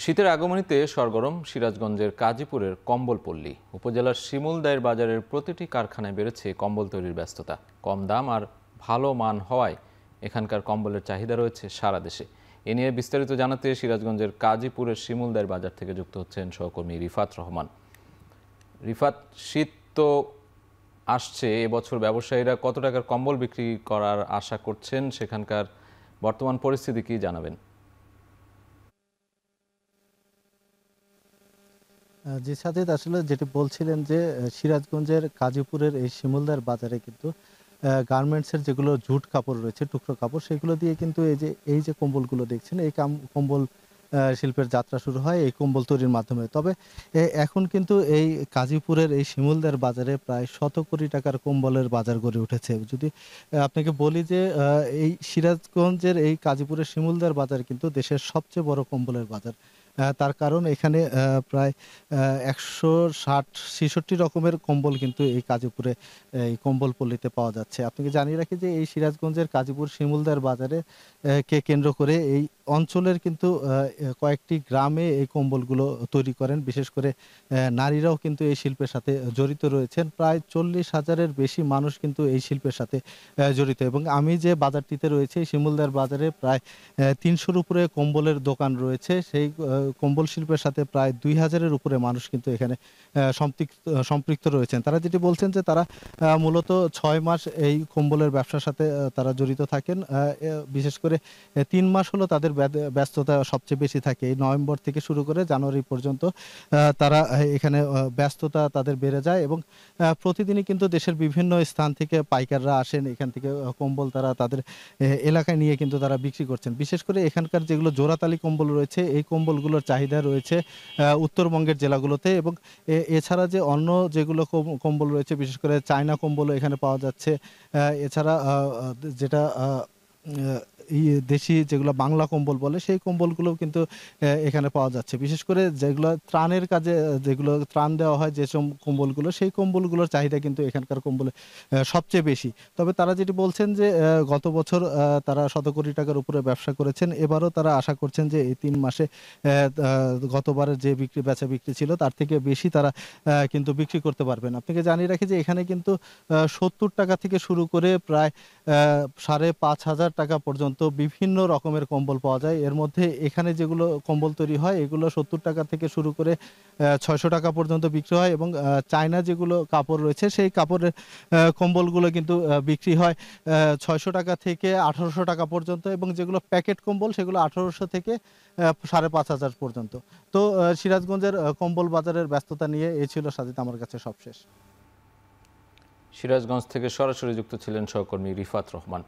শীতের আগমনীতে সরগরম সিরাজগঞ্জের কাজীপুরের কম্বলপল্লী উপজেলার শিমুলদায়ের বাজারের প্রতিটি কারখানায় বেড়েছে কম্বল তৈরির ব্যস্ততা। কম দাম আর ভালো মান হওয়ায় এখানকার কম্বলের চাহিদা রয়েছে সারা দেশে। এ নিয়ে বিস্তারিত জানাতে সিরাজগঞ্জের কাজীপুরের শিমুলদায়ের বাজার থেকে যুক্ত হচ্ছেন সহকর্মী রিফাত রহমান। রিফাত, শীত তো আসছে, এবছর ব্যবসায়ীরা কত টাকার কম্বল বিক্রি করার আশা করছেন, সেখানকার বর্তমান পরিস্থিতি কি জানাবেন? জি সাজিদ, আসলে যেটি বলছিলেন যে সিরাজগঞ্জের কাজীপুরের এই শিমুলদার বাজারে কিন্তু গার্মেন্টসের যেগুলো জুট কাপড় রয়েছে, টুকরো কাপড়, সেগুলো দিয়ে কিন্তু এই যে কম্বলগুলো দেখছেন, এই কম্বল শিল্পের যাত্রা শুরু হয় এই কম্বল তৈরির মাধ্যমে। তবে এখন কিন্তু এই কাজীপুরের এই শিমুলদার বাজারে প্রায় 100 কোটি টাকার কম্বলের বাজার গড়ে উঠেছে। যদি আপনাকে বলি যে এই সিরাজগঞ্জের এই কাজীপুরের শিমুলদার বাজার কিন্তু দেশের সবচেয়ে বড় কম্বলের বাজার। তার কারণ এখানে প্রায় 160-66 রকমের কম্বল কিন্তু এই কাজীপুরে এই কম্বলপল্লীতে পাওয়া যাচ্ছে। আপনাকে জানিয়ে রাখি যে এই সিরাজগঞ্জের কাজীপুর শিমুলদার বাজারে কে কেন্দ্র করে এই অঞ্চলের কিন্তু কয়েকটি গ্রামে এই কম্বলগুলো তৈরি করেন। বিশেষ করে নারীরাও কিন্তু এই শিল্পের সাথে জড়িত রয়েছেন। প্রায় 40,000-এর বেশি মানুষ কিন্তু এই শিল্পের সাথে জড়িত, এবং আমি যে বাজারটিতে রয়েছি শিমুলদার বাজারে প্রায় 300-র উপরে কম্বলের দোকান রয়েছে। সেই কম্বল শিল্পের সাথে প্রায় 2000-এর উপরে মানুষ কিন্তু এখানে সম্পৃক্ত রয়েছেন। তারা যেটি বলছেন যে তারা মূলত 6 মাস এই কম্বলের ব্যবসার সাথে তারা জড়িত থাকেন। বিশেষ করে 3 মাস হলো তাদের ব্যস্ততা সবচেয়ে বেশি থাকে। এই নভেম্বর থেকে শুরু করে জানুয়ারি পর্যন্ত তারা এখানে ব্যস্ততা তাদের বেড়ে যায়, এবং প্রতিদিনই কিন্তু দেশের বিভিন্ন স্থান থেকে পাইকাররা আসেন, এখান থেকে কম্বল তারা তাদের এলাকায় নিয়ে কিন্তু তারা বিক্রি করছেন। বিশেষ করে এখানকার যেগুলো জোড়াতালি কম্বল রয়েছে, এই কম্বলগুলোর চাহিদা রয়েছে উত্তরবঙ্গের জেলাগুলোতে, এবং এছাড়া যে অন্য যেগুলো কম্বল রয়েছে, বিশেষ করে চায়না কম্বলও এখানে পাওয়া যাচ্ছে। এছাড়া যেটা দেশি যেগুলো বাংলা কম্বল বলে, সেই কম্বলগুলোও কিন্তু এখানে পাওয়া যাচ্ছে। বিশেষ করে যেগুলো ত্রাণের কাজে, যেগুলো ত্রাণ দেওয়া হয় যেসব কম্বলগুলো, সেই কম্বলগুলোর চাহিদা কিন্তু এখানকার কম্বলে সবচেয়ে বেশি। তবে তারা যেটি বলছেন যে গত বছর তারা 100 কোটি টাকার উপরে ব্যবসা করেছেন। এবারও তারা আশা করছেন যে এই 3 মাসে গতবারের যে বেচা বিক্রি ছিল তার থেকে বেশি তারা কিন্তু বিক্রি করতে পারবেন। আপনাকে জানিয়ে রাখি যে এখানে কিন্তু 70 টাকা থেকে শুরু করে প্রায় 5,500 টাকা পর্যন্ত বিভিন্ন রকমের কম্বল পাওয়া যায়। এর মধ্যে এখানে যেগুলো কম্বল তৈরি হয় এগুলো 70 টাকা থেকে শুরু করে 600 টাকা পর্যন্ত বিক্রি হয়, এবং চায়না যেগুলো কাপড় রয়েছে সেই কাপড়ের কম্বলগুলো কিন্তু বিক্রি হয় 600 টাকা থেকে 1800 টাকা পর্যন্ত, এবং যেগুলো প্যাকেট কম্বল সেগুলো 1800 থেকে 5,500 পর্যন্ত। তো সিরাজগঞ্জের কম্বল বাজারের ব্যস্ততা নিয়ে এই ছিল সাজিদ আমার কাছে সবশেষ। সিরাজগঞ্জ থেকে সরাসরি যুক্ত ছিলেন সহকর্মী রিফাত রহমান।